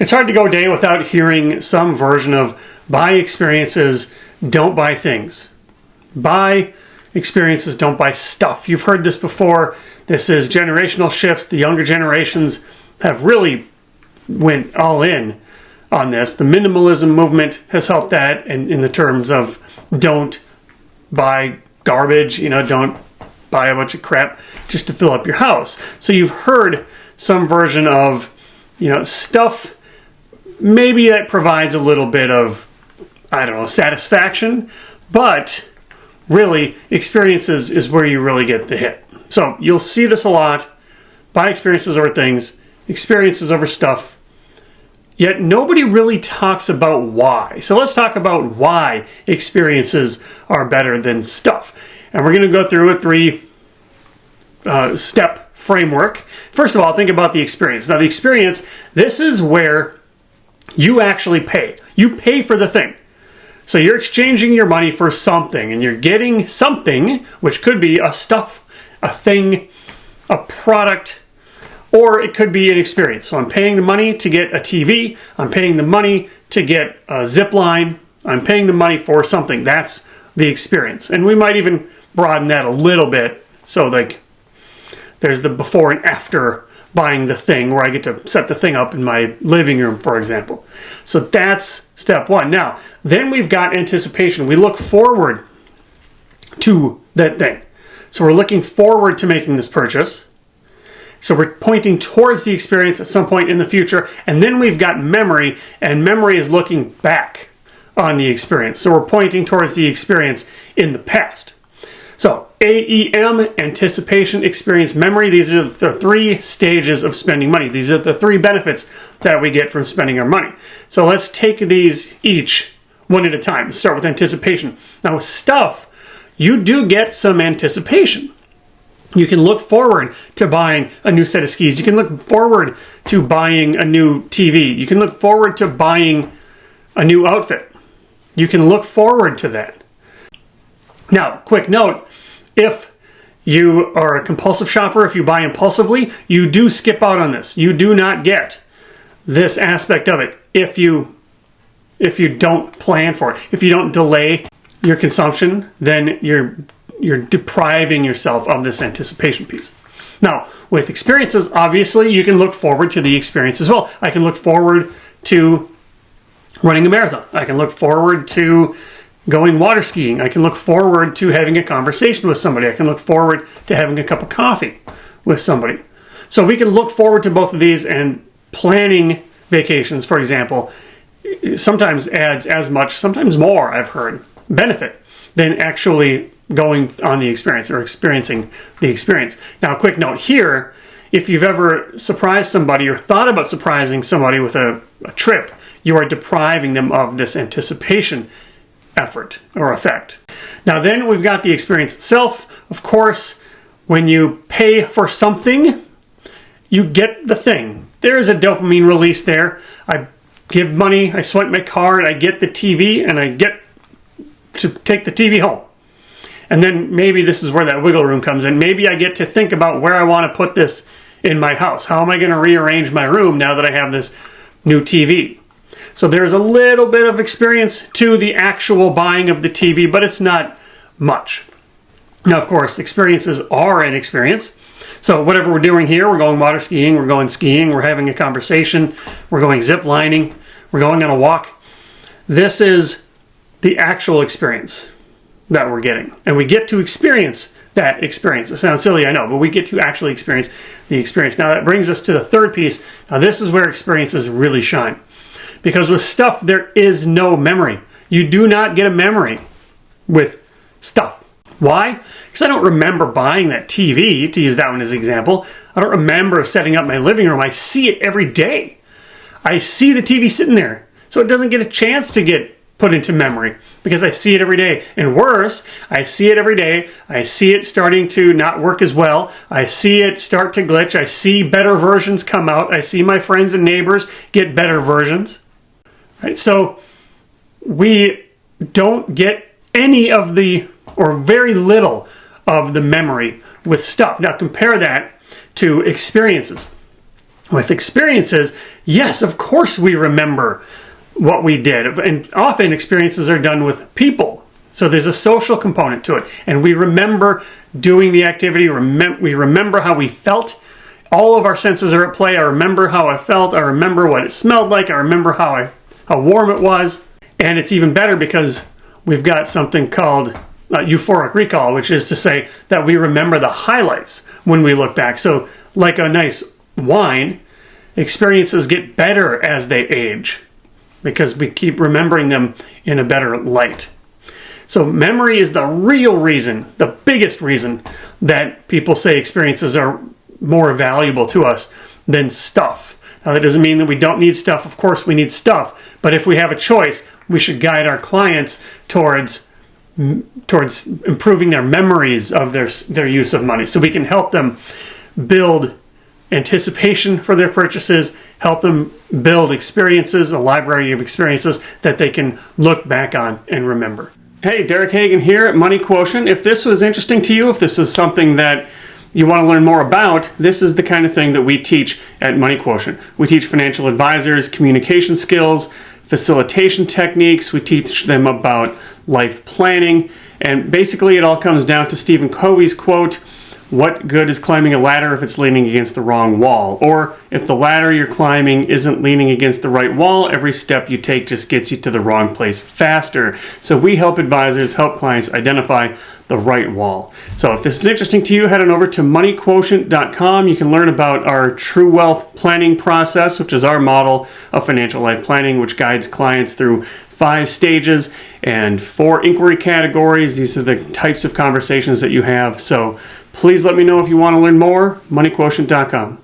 It's hard to go a day without hearing some version of buy experiences, don't buy things. Buy experiences, don't buy stuff. You've heard this before. This is generational shifts. The younger generations have really went all in on this. The minimalism movement has helped that in the terms of don't buy garbage, don't buy a bunch of crap just to fill up your house. So you've heard some version of, stuff maybe that provides a little bit of, satisfaction, but really experiences is where you really get the hit. So you'll see this a lot. Buy experiences over things, experiences over stuff. Yet nobody really talks about why. So let's talk about why experiences are better than stuff. And we're going to go through a 3-step framework. First of all, think about the experience. Now the experience, this is where you actually pay. You pay for the thing. So you're exchanging your money for something, and you're getting something, which could be a stuff, a thing, a product, or it could be an experience. So I'm paying the money to get a TV. I'm paying the money to get a zip line. I'm paying the money for something. That's the experience. And we might even broaden that a little bit. So there's the before and after buying the thing, where I get to set the thing up in my living room, for example. So that's step one. Now, then we've got anticipation. We look forward to that thing. So we're looking forward to making this purchase. So we're pointing towards the experience at some point in the future. And then we've got memory, and memory is looking back on the experience. So we're pointing towards the experience in the past. So AEM, anticipation, experience, memory. These are the 3 stages of spending money. These are the 3 benefits that we get from spending our money. So let's take these each one at a time. Let's start with anticipation. Now with stuff, you do get some anticipation. You can look forward to buying a new set of skis. You can look forward to buying a new TV. You can look forward to buying a new outfit. You can look forward to that. Now, quick note, if you are a compulsive shopper, if you buy impulsively, you do skip out on this. You do not get this aspect of it if you don't plan for it. If you don't delay your consumption, then you're depriving yourself of this anticipation piece. Now, with experiences, obviously, you can look forward to the experience as well. I can look forward to running a marathon. I can look forward to going water skiing. I can look forward to having a conversation with somebody. I can look forward to having a cup of coffee with somebody. So we can look forward to both of these, and planning vacations, for example, sometimes adds as much, sometimes more, I've heard, benefit than actually going on the experience or experiencing the experience. Now, a quick note here, if you've ever surprised somebody or thought about surprising somebody with a trip, you are depriving them of this anticipation effort or effect. Now then we've got the experience itself. Of course, when you pay for something, you get the thing. There is a dopamine release there. I give money, I swipe my card, I get the TV, and I get to take the TV home. And then maybe this is where that wiggle room comes in. Maybe I get to think about where I want to put this in my house. How am I going to rearrange my room now that I have this new TV? So there's a little bit of experience to the actual buying of the TV, but it's not much. Now, of course, experiences are an experience. So whatever we're doing here, we're going water skiing, we're going skiing, we're having a conversation, we're going zip lining, we're going on a walk. This is the actual experience that we're getting. And we get to experience that experience. It sounds silly, I know, but we get to actually experience the experience. Now that brings us to the third piece. Now this is where experiences really shine. Because with stuff, there is no memory. You do not get a memory with stuff. Why? Because I don't remember buying that TV, to use that one as an example. I don't remember setting up my living room. I see it every day. I see the TV sitting there. So it doesn't get a chance to get put into memory because I see it every day. And worse, I see it every day. I see it starting to not work as well. I see it start to glitch. I see better versions come out. I see my friends and neighbors get better versions. Right? So we don't get any of the, or very little of the memory with stuff. Now compare that to experiences. With experiences, yes, of course we remember what we did. And often experiences are done with people. So there's a social component to it. And we remember doing the activity. We remember how we felt. All of our senses are at play. I remember how I felt. I remember what it smelled like. I remember how warm it was. And it's even better because we've got something called euphoric recall, which is to say that we remember the highlights when we look back. So like a nice wine, experiences get better as they age because we keep remembering them in a better light. So memory is the real reason, the biggest reason that people say experiences are more valuable to us than stuff. Now that doesn't mean that we don't need stuff. Of course we need stuff. But if we have a choice, we should guide our clients towards improving their memories of their use of money. So we can help them build anticipation for their purchases, help them build experiences, a library of experiences that they can look back on and remember. Hey, Derek Hagen here at Money Quotient. If this was interesting to you, if this is something that you want to learn more about, this is the kind of thing that we teach at Money Quotient. We teach financial advisors communication skills, facilitation techniques. We teach them about life planning. And basically it all comes down to Stephen Covey's quote, "What good is climbing a ladder if it's leaning against the wrong wall?" Or if the ladder you're climbing isn't leaning against the right wall, every step you take just gets you to the wrong place faster. So we help advisors, help clients identify the right wall. So if this is interesting to you, head on over to moneyquotient.com. You can learn about our True Wealth Planning process, which is our model of financial life planning, which guides clients through 5 stages and 4 inquiry categories. These are the types of conversations that you have. So please let me know if you want to learn more. moneyquotient.com.